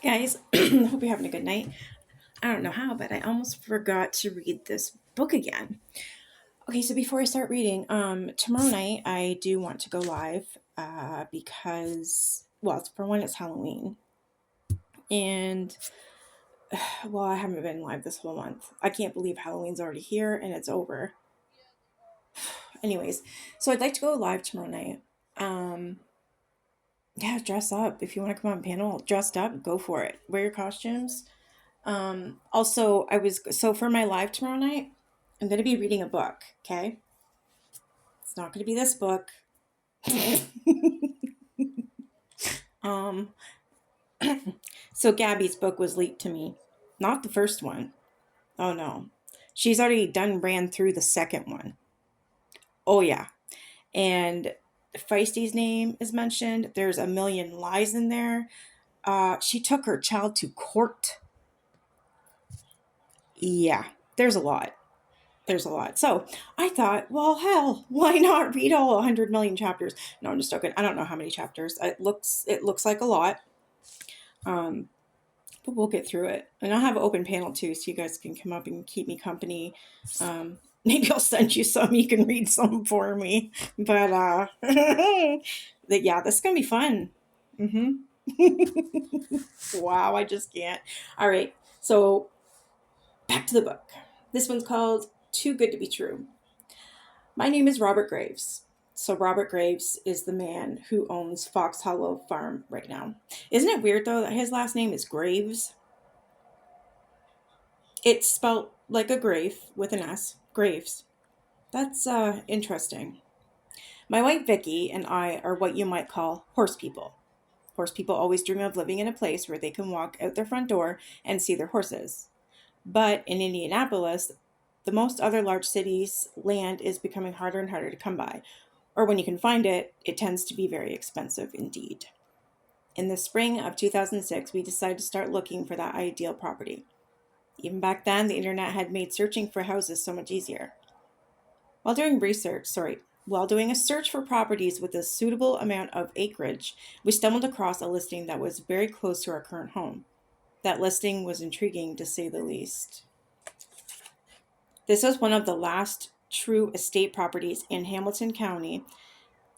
Guys, hope you're having a good night. I don't know how, but I almost forgot to read this book again. Okay, so before I start reading, tomorrow night I do want to go live because, well, for one, it's Halloween. And, well, I haven't been live this whole month. I can't believe Halloween's already here and it's over. Anyways, so I'd like to go live tomorrow night. Um, yeah, dress up. If you want to come on panel dressed up, go for it. Wear your costumes. Also, so for my live tomorrow night, I'm going to be reading a book. Okay, it's not going to be this book. um, so Gabby's book was leaked to me, not the first one. Oh no, she's already ran through the second one. Oh yeah, and Feisty's name is mentioned. There's a million lies in there. She took her child to court. Yeah, there's a lot. There's a lot. So I thought, well, hell, why not read all 100 million chapters? No, I'm just joking. I don't know how many chapters. It looks like a lot. Um, but we'll get through it. And I'll have an open panel too, so you guys can come up and keep me company. Maybe I'll send you some. You can read some for me. But yeah, this is gonna be fun. Hmm. Wow, I just can't. All right, so back to the book. This one's called "Too Good to Be True." My name is Robert Graves. So Robert Graves is the man who owns Fox Hollow Farm right now. Isn't it weird though that his last name is Graves? It's spelled like a grave with an S. Graves. That's interesting. My wife Vicky and I are what you might call horse people. Horse people always dream of living in a place where they can walk out their front door and see their horses. But in Indianapolis, the most other large cities, land is becoming harder and harder to come by. Or when you can find it, it tends to be very expensive indeed. In the spring of 2006, we decided to start looking for that ideal property. Even back then, the internet had made searching for houses so much easier. While doing a search for properties with a suitable amount of acreage, we stumbled across a listing that was very close to our current home. That listing was intriguing to say the least. This was one of the last true estate properties in Hamilton County.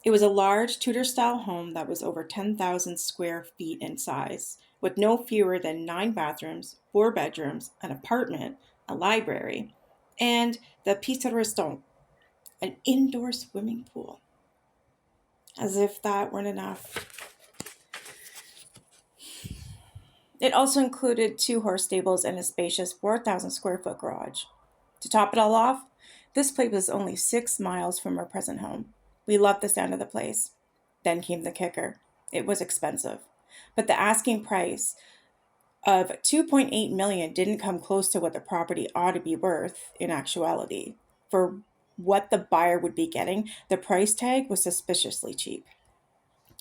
It was a large Tudor style home that was over 10,000 square feet in size, with no fewer than 9 bathrooms, 4 bedrooms, an apartment, a library, and the Pizza Restaurant, an indoor swimming pool. As if that weren't enough. It also included 2 horse stables and a spacious 4,000 square foot garage. To top it all off, this place was only 6 miles from our present home. We loved the sound of the place. Then came the kicker. It was expensive. But the asking price of 2.8 million didn't come close to what the property ought to be worth in actuality. For what the buyer would be getting, the price tag was suspiciously cheap.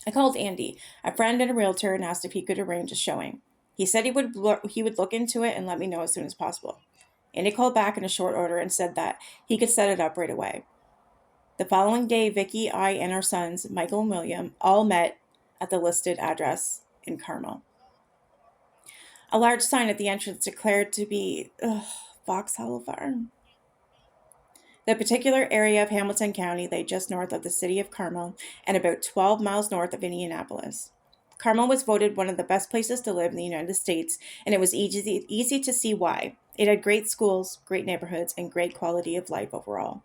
I called Andy, a friend and a realtor, and asked if he could arrange a showing. He said he would look into it and let me know as soon as possible. Andy called back in a short order and said that he could set it up right away. The following day, Vicky, I, and our sons, Michael and William, all met at the listed address in Carmel. A large sign at the entrance declared to be Fox Hollow Farm. The particular area of Hamilton County lay just north of the city of Carmel and about 12 miles north of Indianapolis. Carmel was voted one of the best places to live in the United States, and it was easy to see why. It had great schools, great neighborhoods, and great quality of life overall.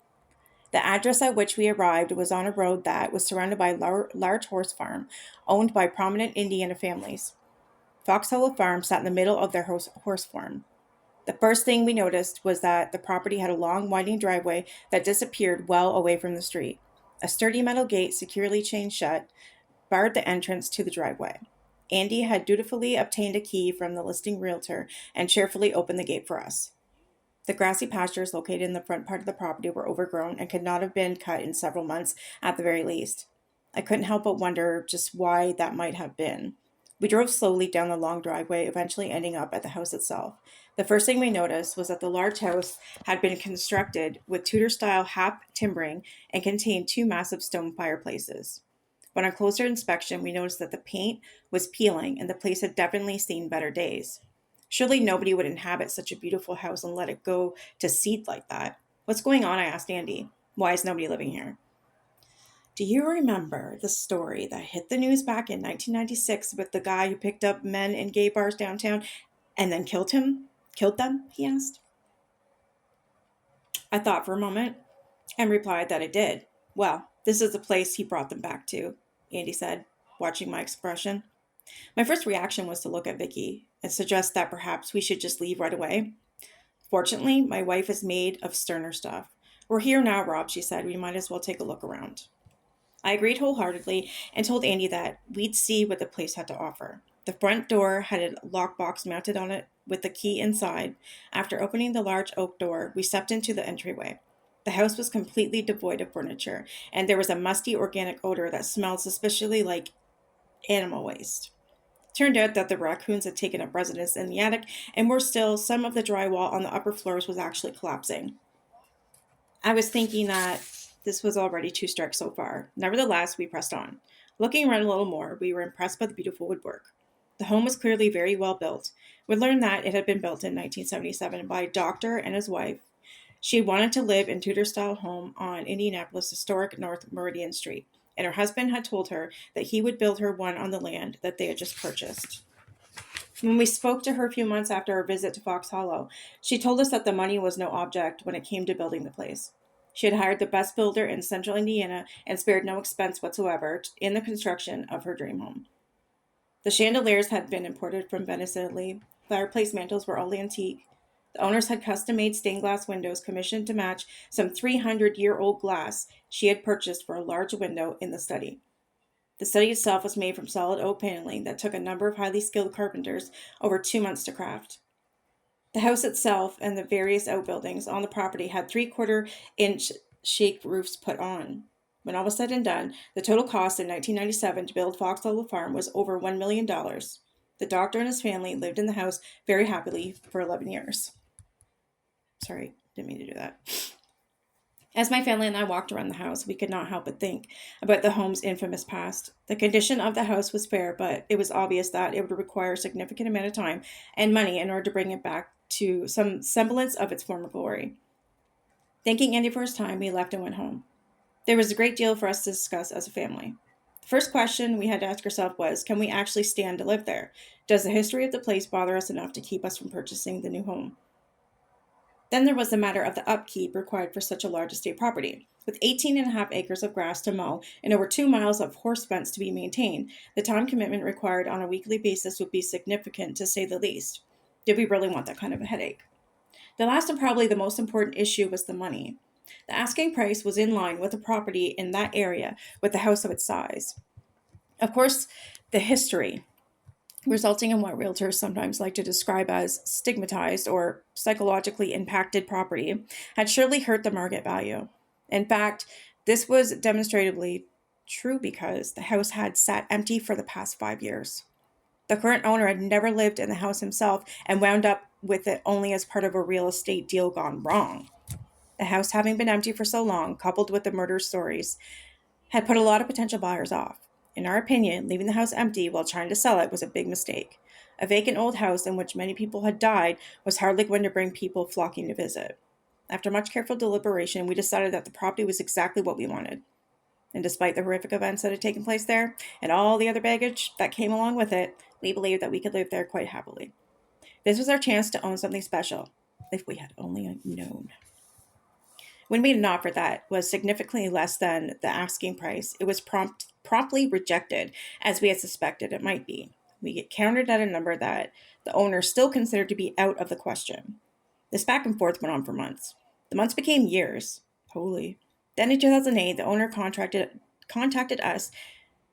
The address at which we arrived was on a road that was surrounded by a large horse farm owned by prominent Indiana families. Fox Hollow Farm sat in the middle of their horse farm. The first thing we noticed was that the property had a long, winding driveway that disappeared well away from the street. A sturdy metal gate, securely chained shut, barred the entrance to the driveway. Andy had dutifully obtained a key from the listing realtor and cheerfully opened the gate for us. The grassy pastures located in the front part of the property were overgrown and could not have been cut in several months at the very least. I couldn't help but wonder just why that might have been. We drove slowly down the long driveway, eventually ending up at the house itself. The first thing we noticed was that the large house had been constructed with Tudor-style hap timbering and contained 2 massive stone fireplaces. But on closer inspection, we noticed that the paint was peeling and the place had definitely seen better days. Surely nobody would inhabit such a beautiful house and let it go to seed like that. What's going on? I asked Andy. Why is nobody living here? Do you remember the story that hit the news back in 1996 with the guy who picked up men in gay bars downtown and then killed him? Killed them? He asked. I thought for a moment and replied that I did. Well, this is the place he brought them back to, Andy said, watching my expression. My first reaction was to look at Vicky and suggest that perhaps we should just leave right away. Fortunately, my wife is made of sterner stuff. We're here now, Rob, she said. We might as well take a look around. I agreed wholeheartedly and told Andy that we'd see what the place had to offer. The front door had a lockbox mounted on it with the key inside. After opening the large oak door, we stepped into the entryway. The house was completely devoid of furniture, and there was a musty organic odor that smelled suspiciously like animal waste. Turned out that the raccoons had taken up residence in the attic, and worse still, some of the drywall on the upper floors was actually collapsing. I was thinking that this was already too stark so far. Nevertheless, we pressed on. Looking around a little more, we were impressed by the beautiful woodwork. The home was clearly very well built. We learned that it had been built in 1977 by a doctor and his wife. She had wanted to live in Tudor-style home on Indianapolis' historic North Meridian Street, and her husband had told her that he would build her one on the land that they had just purchased. When we spoke to her a few months after our visit to Fox Hollow, she told us that the money was no object when it came to building the place. She had hired the best builder in central Indiana and spared no expense whatsoever in the construction of her dream home. The chandeliers had been imported from Venice, Italy. Fireplace mantels were all antique. The owners had custom-made stained glass windows commissioned to match some 300-year-old glass she had purchased for a large window in the study. The study itself was made from solid oak paneling that took a number of highly skilled carpenters over 2 months to craft. The house itself and the various outbuildings on the property had 3/4-inch shake roofs put on. When all was said and done, the total cost in 1997 to build Fox Hollow Farm was over $1 million. The doctor and his family lived in the house very happily for 11 years. Sorry, didn't mean to do that. As my family and I walked around the house, we could not help but think about the home's infamous past. The condition of the house was fair, but it was obvious that it would require a significant amount of time and money in order to bring it back to some semblance of its former glory. Thanking Andy for his time, we left and went home. There was a great deal for us to discuss as a family. The first question we had to ask ourselves was, can we actually stand to live there? Does the history of the place bother us enough to keep us from purchasing the new home? Then there was the matter of the upkeep required for such a large estate property. With 18.5 acres of grass to mow and over 2 miles of horse fence to be maintained, the time commitment required on a weekly basis would be significant, to say the least. Did we really want that kind of a headache? The last and probably the most important issue was the money. The asking price was in line with the property in that area with the house of its size. Of course, the history, resulting in what realtors sometimes like to describe as stigmatized or psychologically impacted property, had surely hurt the market value. In fact, this was demonstratively true because the house had sat empty for the past 5 years. The current owner had never lived in the house himself and wound up with it only as part of a real estate deal gone wrong. The house having been empty for so long, coupled with the murder stories, had put a lot of potential buyers off. In our opinion, leaving the house empty while trying to sell it was a big mistake. A vacant old house in which many people had died was hardly going to bring people flocking to visit. After much careful deliberation, we decided that the property was exactly what we wanted. And despite the horrific events that had taken place there, and all the other baggage that came along with it, we believed that we could live there quite happily. This was our chance to own something special, if we had only known. When we made an offer that was significantly less than the asking price, it was promptly rejected, as we had suspected it might be. We get countered at a number that the owner still considered to be out of the question. This back and forth went on for months. The months became years. Holy. Then in 2008, the owner contacted us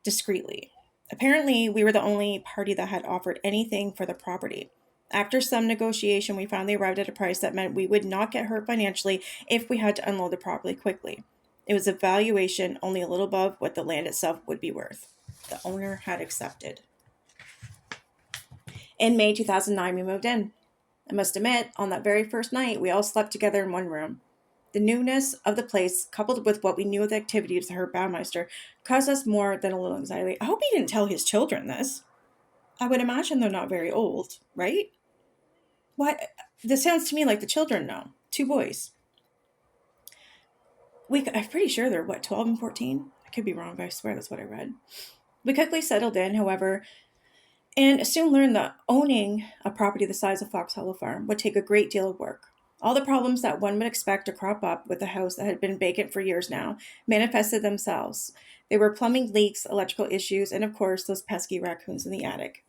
discreetly. Apparently, we were the only party that had offered anything for the property. After some negotiation, we finally arrived at a price that meant we would not get hurt financially if we had to unload the property quickly. It was a valuation only a little above what the land itself would be worth. The owner had accepted. In May 2009, we moved in. I must admit, on that very first night, we all slept together in one room. The newness of the place, coupled with what we knew of the activities of her Baumeister, caused us more than a little anxiety. I hope he didn't tell his children this. I would imagine they're not very old, right? What? This sounds to me like the children know. Two boys. I'm pretty sure they're, what, 12 and 14? I could be wrong, but I swear that's what I read. We quickly settled in, however, and soon learned that owning a property the size of Fox Hollow Farm would take a great deal of work. All the problems that one would expect to crop up with a house that had been vacant for years now manifested themselves. There were plumbing leaks, electrical issues, and of course, those pesky raccoons in the attic.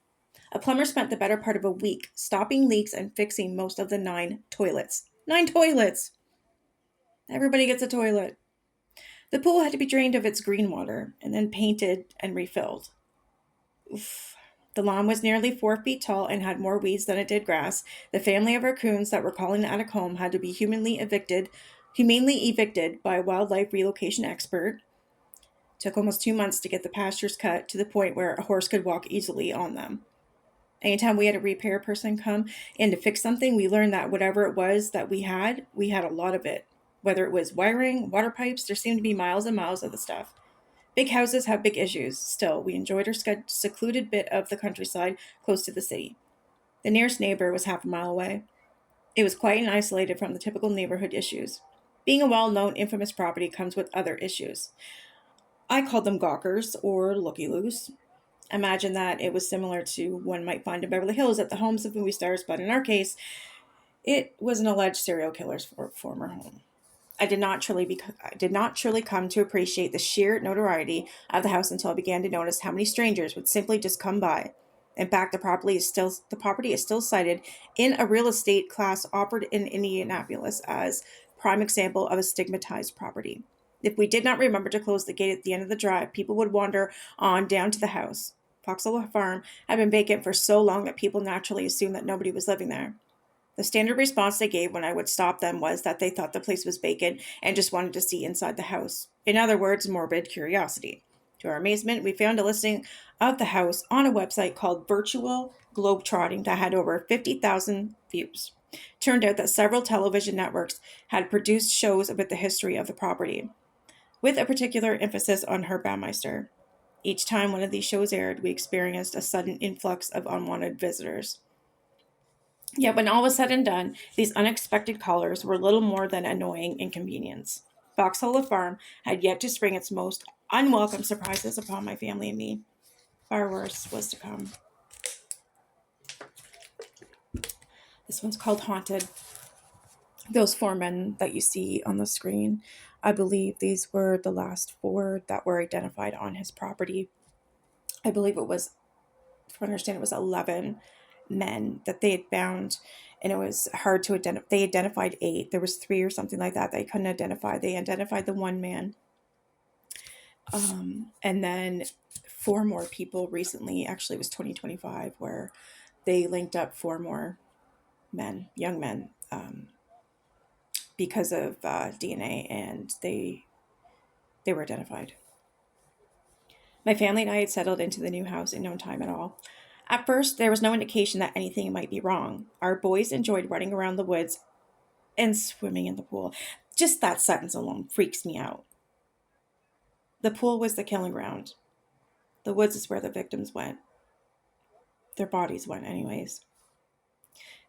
A plumber spent the better part of a week stopping leaks and fixing most of the 9 toilets. 9 toilets! Everybody gets a toilet. The pool had to be drained of its green water and then painted and refilled. Oof. The lawn was nearly 4 feet tall and had more weeds than it did grass. The family of raccoons that were calling the attic home had to be humanely evicted by a wildlife relocation expert. It took almost 2 months to get the pastures cut to the point where a horse could walk easily on them. Anytime we had a repair person come in to fix something, we learned that whatever it was that we had a lot of it. Whether it was wiring, water pipes, there seemed to be miles and miles of the stuff. Big houses have big issues. Still, we enjoyed our secluded bit of the countryside close to the city. The nearest neighbor was half a mile away. It was quiet and isolated from the typical neighborhood issues. Being a well-known, infamous property comes with other issues. I called them gawkers or looky-loos. Imagine that it was similar to one might find in Beverly Hills at the homes of movie stars, but in our case, it was an alleged serial killer's former home. I did not truly come to appreciate the sheer notoriety of the house until I began to notice how many strangers would simply just come by. In fact, the property is still cited in a real estate class offered in Indianapolis as prime example of a stigmatized property. If we did not remember to close the gate at the end of the drive, people would wander on down to the house. Foxhole Farm had been vacant for so long that people naturally assumed that nobody was living there. The standard response they gave when I would stop them was that they thought the place was vacant and just wanted to see inside the house. In other words, morbid curiosity. To our amazement, we found a listing of the house on a website called Virtual Globetrotting that had over 50,000 views. Turned out that several television networks had produced shows about the history of the property, with a particular emphasis on Herb Baumeister. Each time one of these shows aired, we experienced a sudden influx of unwanted visitors. Yet when all was said and done, these unexpected callers were little more than annoying inconvenience. Foxhole Farm had yet to spring its most unwelcome surprises upon my family and me. Far worse was to come. This one's called Haunted. Those 4 men that you see on the screen, I believe these were the last 4 that were identified on his property. I believe it was, if I understand, it was 11 men that they had found, and it was hard to identify. They identified 8. There was 3 or something like that they couldn't identify. They identified the 1 man. And then 4 more people recently, actually it was 2025, where they linked up 4 more men, young men, because of DNA, and they were identified. My family and I had settled into the new house in no time at all. At first, there was no indication that anything might be wrong. Our boys enjoyed running around the woods and swimming in the pool. Just that sentence alone freaks me out. The pool was the killing ground. The woods is where the victims went. Their bodies went, anyways.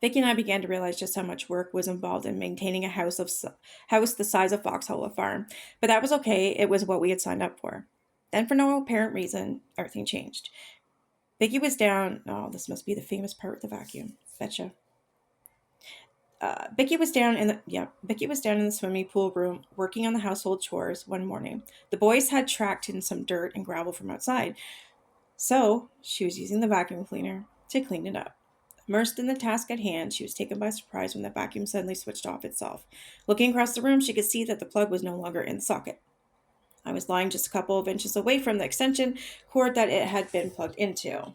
Vicki and I began to realize just how much work was involved in maintaining a house the size of Foxhole Farm. But that was okay. It was what we had signed up for. Then, for no apparent reason, everything changed. Vicki was down. Oh, this must be the famous part with the vacuum. Betcha. Vicki was down in the swimming pool room working on the household chores one morning. The boys had tracked in some dirt and gravel from outside, so she was using the vacuum cleaner to clean it up. Immersed in the task at hand, she was taken by surprise when the vacuum suddenly switched off itself. Looking across the room, she could see that the plug was no longer in the socket. I was lying just a couple of inches away from the extension cord that it had been plugged into.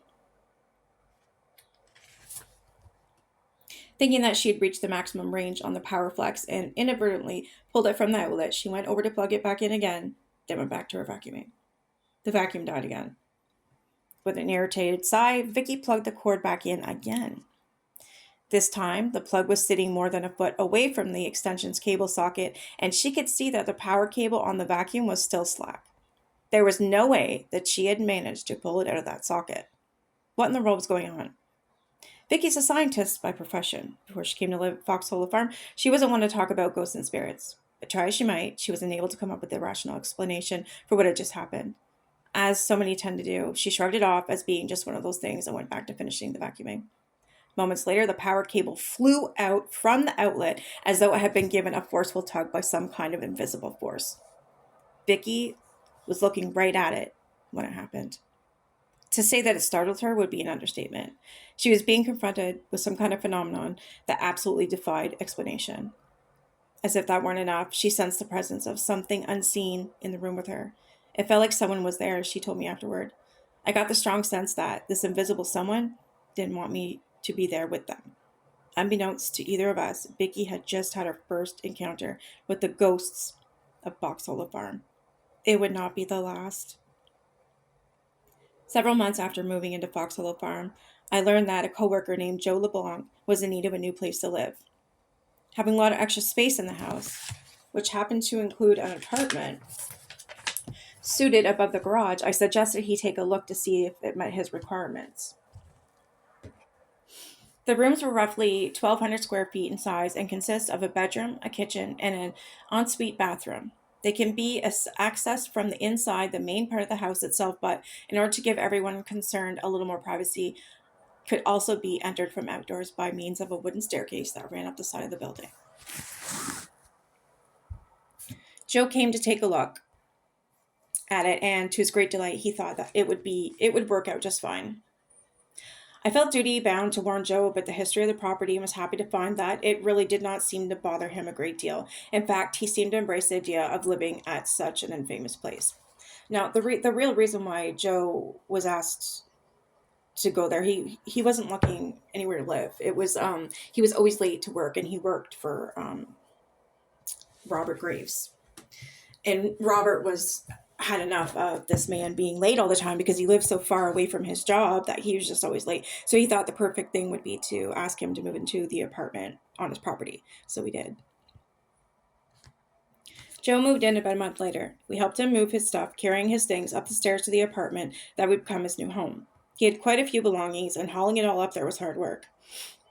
Thinking that she had reached the maximum range on the power flex and inadvertently pulled it from the outlet, she went over to plug it back in again, then went back to her vacuuming. The vacuum died again. With an irritated sigh, Vicki plugged the cord back in again. This time, the plug was sitting more than a foot away from the extension's cable socket, and she could see that the power cable on the vacuum was still slack. There was no way that she had managed to pull it out of that socket. What in the world was going on? Vicky's a scientist by profession. Before she came to live at Foxhole Farm, she wasn't one to talk about ghosts and spirits. But try as she might, she was unable to come up with a rational explanation for what had just happened. As so many tend to do, she shrugged it off as being just one of those things and went back to finishing the vacuuming. Moments later, the power cable flew out from the outlet as though it had been given a forceful tug by some kind of invisible force. Vicky was looking right at it when it happened. To say that it startled her would be an understatement. She was being confronted with some kind of phenomenon that absolutely defied explanation. As if that weren't enough, she sensed the presence of something unseen in the room with her. It felt like someone was there, she told me afterward. I got the strong sense that this invisible someone didn't want me to be there with them. Unbeknownst to either of us, Vicky had just had her first encounter with the ghosts of Boxhole Farm. It would not be the last. Several months after moving into Foxhole Farm, I learned that a coworker named Joe LeBlanc was in need of a new place to live. Having a lot of extra space in the house, which happened to include an apartment suited above the garage, I suggested he take a look to see if it met his requirements. The rooms were roughly 1,200 square feet in size and consist of a bedroom, a kitchen, and an ensuite bathroom. They can be accessed from the inside, the main part of the house itself, but in order to give everyone concerned a little more privacy, could also be entered from outdoors by means of a wooden staircase that ran up the side of the building. Joe came to take a look at it, and to his great delight, he thought that it would work out just fine. I felt duty bound to warn Joe about the history of the property and was happy to find that it really did not seem to bother him a great deal. In fact, he seemed to embrace the idea of living at such an infamous place. Now, the real reason why Joe was asked to go there, he wasn't looking anywhere to live. It was he was always late to work, and he worked for Robert Graves, and Robert had enough of this man being late all the time because he lived so far away from his job that he was just always late. So he thought the perfect thing would be to ask him to move into the apartment on his property. So we did. Joe moved in about a month later. We helped him move his stuff, carrying his things up the stairs to the apartment that would become his new home. He had quite a few belongings, and hauling it all up there was hard work.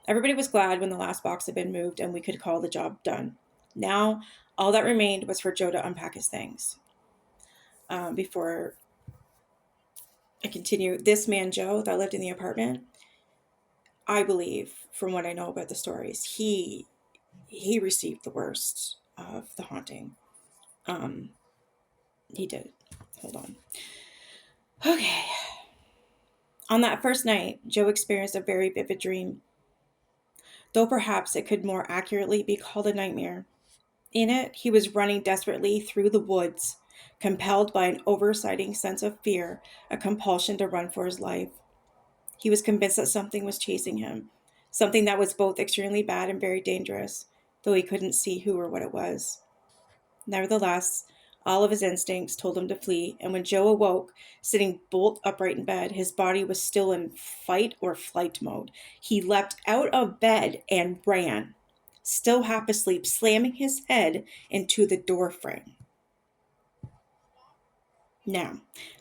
Everybody was glad when the last box had been moved and we could call the job done. Now, all that remained was for Joe to unpack his things. Before I continue, this man, Joe, that lived in the apartment, I believe, from what I know about the stories, he received the worst of the haunting. He did. Hold on. Okay. On that first night, Joe experienced a very vivid dream, though perhaps it could more accurately be called a nightmare. In it, he was running desperately through the woods, compelled by an overriding sense of fear, a compulsion to run for his life. He was convinced that something was chasing him, something that was both extremely bad and very dangerous, though he couldn't see who or what it was. Nevertheless, all of his instincts told him to flee, and when Joe awoke, sitting bolt upright in bed, his body was still in fight or flight mode. He leapt out of bed and ran, still half asleep, slamming his head into the door frame. Now,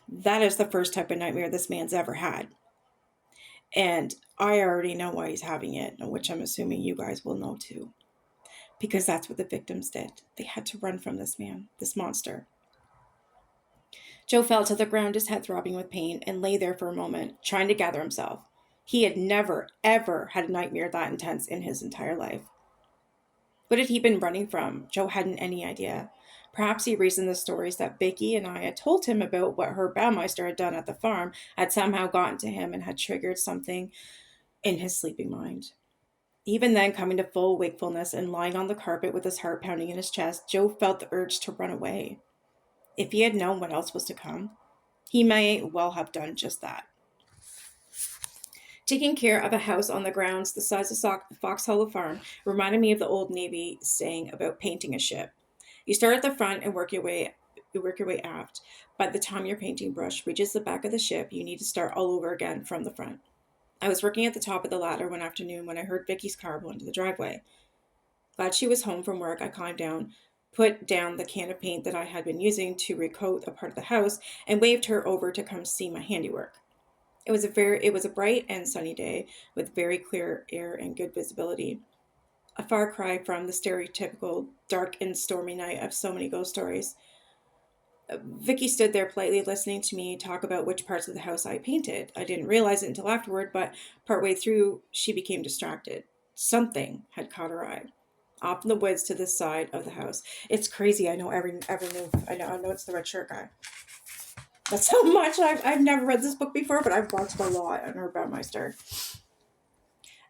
that is the first type of nightmare this man's ever had. And I already know why he's having it, which I'm assuming you guys will know too. Because that's what the victims did. They had to run from this man, this monster. Joe fell to the ground, his head throbbing with pain, and lay there for a moment, trying to gather himself. He had never, ever had a nightmare that intense in his entire life. What had he been running from? Joe hadn't any idea. Perhaps he reasoned the stories that Vicky and I had told him about what her Baumeister had done at the farm had somehow gotten to him and had triggered something in his sleeping mind. Even then, coming to full wakefulness and lying on the carpet with his heart pounding in his chest, Joe felt the urge to run away. If he had known what else was to come, he may well have done just that. Taking care of a house on the grounds the size of Foxhole Farm reminded me of the old Navy saying about painting a ship. You start at the front and work your way aft. By the time your painting brush reaches the back of the ship, you need to start all over again from the front. I was working at the top of the ladder one afternoon when I heard Vicky's car pull into the driveway. Glad she was home from work, I climbed down, put down the can of paint that I had been using to recoat a part of the house, and waved her over to come see my handiwork. It was a bright and sunny day with very clear air and good visibility. A far cry from the stereotypical dark and stormy night of so many ghost stories. Vicky stood there politely listening to me talk about which parts of the house I painted. I didn't realize it until afterward, but partway through, she became distracted. Something had caught her eye. Off in the woods to this side of the house. It's crazy. I know every move. I know it's the red shirt guy. That's how much I've never read this book before, but I've watched a lot on her Baumeister.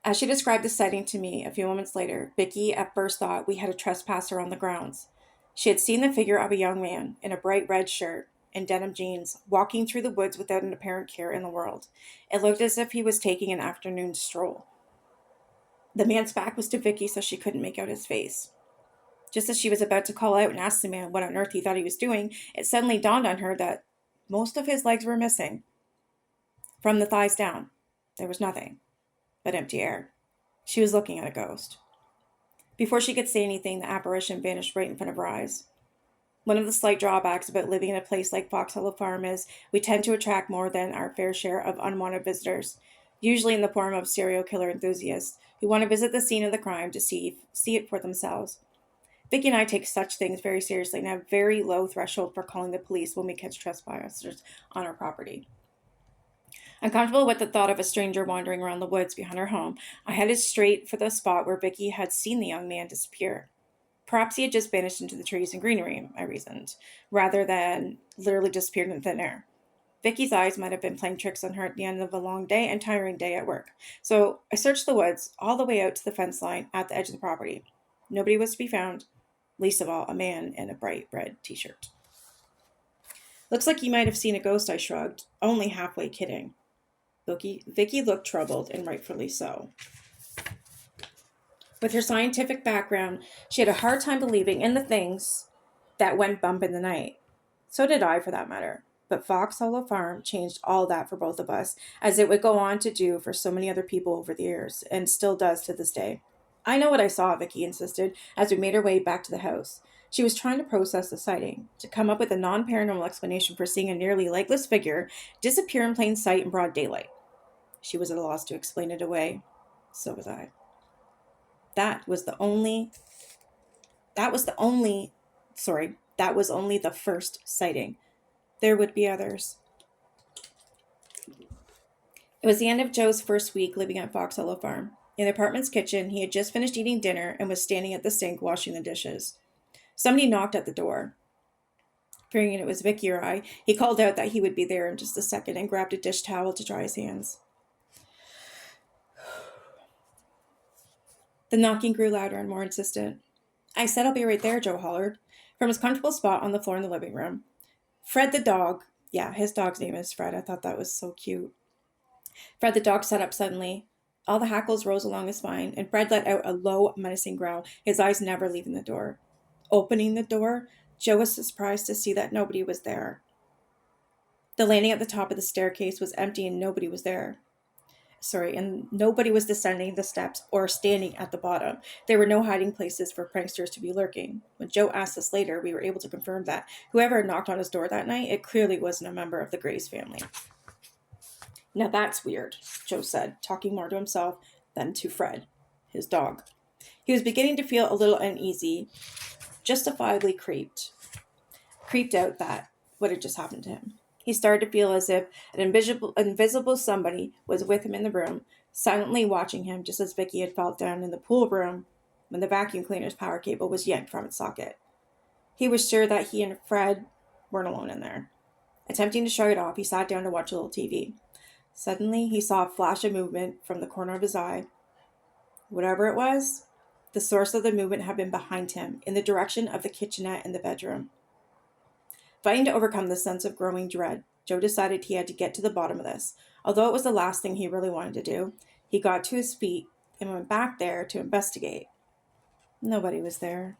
As she described the sighting to me a few moments later, Vicky at first thought we had a trespasser on the grounds. She had seen the figure of a young man in a bright red shirt and denim jeans walking through the woods without an apparent care in the world. It looked as if he was taking an afternoon stroll. The man's back was to Vicky, so she couldn't make out his face. Just as she was about to call out and ask the man what on earth he thought he was doing, it suddenly dawned on her that most of his legs were missing. From the thighs down, there was nothing but empty air. She was looking at a ghost. Before she could say anything, the apparition vanished right in front of her eyes. One of the slight drawbacks about living in a place like Fox Hollow Farm is we tend to attract more than our fair share of unwanted visitors, usually in the form of serial killer enthusiasts who want to visit the scene of the crime to see it for themselves. Vicky and I take such things very seriously and have very low threshold for calling the police when we catch trespassers on our property. Uncomfortable with the thought of a stranger wandering around the woods behind her home, I headed straight for the spot where Vicky had seen the young man disappear. Perhaps he had just vanished into the trees and greenery, I reasoned, rather than literally disappeared in thin air. Vicky's eyes might have been playing tricks on her at the end of a long day and tiring day at work. So I searched the woods all the way out to the fence line at the edge of the property. Nobody was to be found, least of all a man in a bright red t-shirt. Looks like you might have seen a ghost, I shrugged, only halfway kidding. Vicky looked troubled, and rightfully so. With her scientific background, she had a hard time believing in the things that went bump in the night. So did I, for that matter. But Fox Hollow Farm changed all that for both of us, as it would go on to do for so many other people over the years, and still does to this day. I know what I saw, Vicky insisted, as we made our way back to the house. She was trying to process the sighting, to come up with a non-paranormal explanation for seeing a nearly legless figure disappear in plain sight in broad daylight. She was at a loss to explain it away. So was I. That was only the first sighting. There would be others. It was the end of Joe's first week living at Fox Hollow Farm. In the apartment's kitchen, he had just finished eating dinner and was standing at the sink washing the dishes. Somebody knocked at the door. Fearing it was Vicky or I, he called out that he would be there in just a second and grabbed a dish towel to dry his hands. The knocking grew louder and more insistent. I said I'll be right there, Joe hollered, from his comfortable spot on the floor in the living room. Fred the dog. Yeah, his dog's name is Fred. I thought that was so cute. Fred the dog sat up suddenly. All the hackles rose along his spine, and Fred let out a low, menacing growl, his eyes never leaving the door. Opening the door, Joe was surprised to see that nobody was there. The landing at the top of the staircase was empty and nobody was there. And nobody was descending the steps or standing at the bottom. There were no hiding places for pranksters to be lurking. When Joe asked us later, we were able to confirm that whoever had knocked on his door that night, it clearly wasn't a member of the Grays family. Now that's weird, Joe said, talking more to himself than to Fred, his dog. He was beginning to feel a little uneasy, justifiably creeped out that what had just happened to him. He started to feel as if an invisible somebody was with him in the room, silently watching him, just as Vicky had felt down in the pool room when the vacuum cleaner's power cable was yanked from its socket. He was sure that he and Fred weren't alone in there. Attempting to shrug it off, he sat down to watch a little TV. Suddenly, he saw a flash of movement from the corner of his eye. Whatever it was, the source of the movement had been behind him, in the direction of the kitchenette and the bedroom. Fighting to overcome the sense of growing dread, Joe decided he had to get to the bottom of this. Although it was the last thing he really wanted to do, he got to his feet and went back there to investigate. Nobody was there.